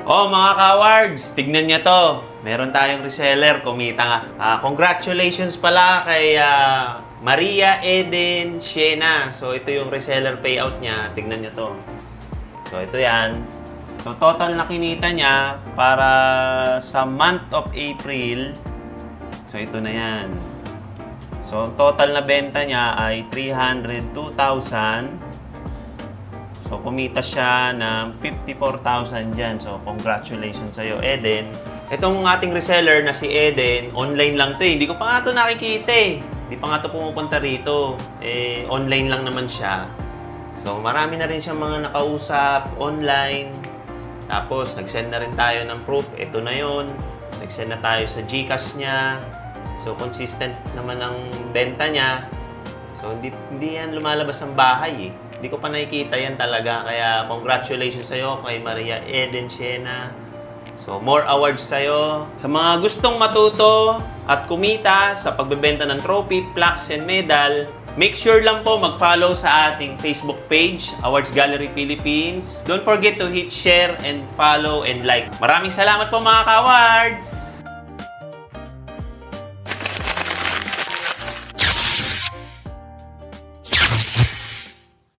Oh, mga ka-awards, tignan nyo to. Meron tayong reseller, kumita nga. Congratulations pala kay Maria Eden Siena. So, ito yung reseller payout niya. Tignan nyo to. So, ito yan. So, total na kinita niya para sa month of April. So, ito na yan. So, total na benta niya ay 302,000. So, kumita siya ng 54,000 dyan. So, congratulations sa'yo, Eden. Itong ating reseller na si Eden, online lang to eh. Hindi ko pa nga to nakikita eh. Hindi pa nga to pumupunta rito. Online lang naman siya. So, marami na rin siyang mga nakausap online. Tapos, nag-send na rin tayo ng proof. Ito na yon. Nag-send na tayo sa GCash niya. So, consistent naman ang benta niya. So, hindi yan lumalabas ng bahay eh. Hindi ko pa nakikita yan talaga. Kaya, congratulations sa'yo kay Maria Eden Siena. So, more awards sa'yo. Sa mga gustong matuto at kumita sa pagbebenta ng trophy, plaques, and medal, make sure lang po mag-follow sa ating Facebook page, Awards Gallery Philippines. Don't forget to hit share and follow and like. Maraming salamat po mga ka-awards!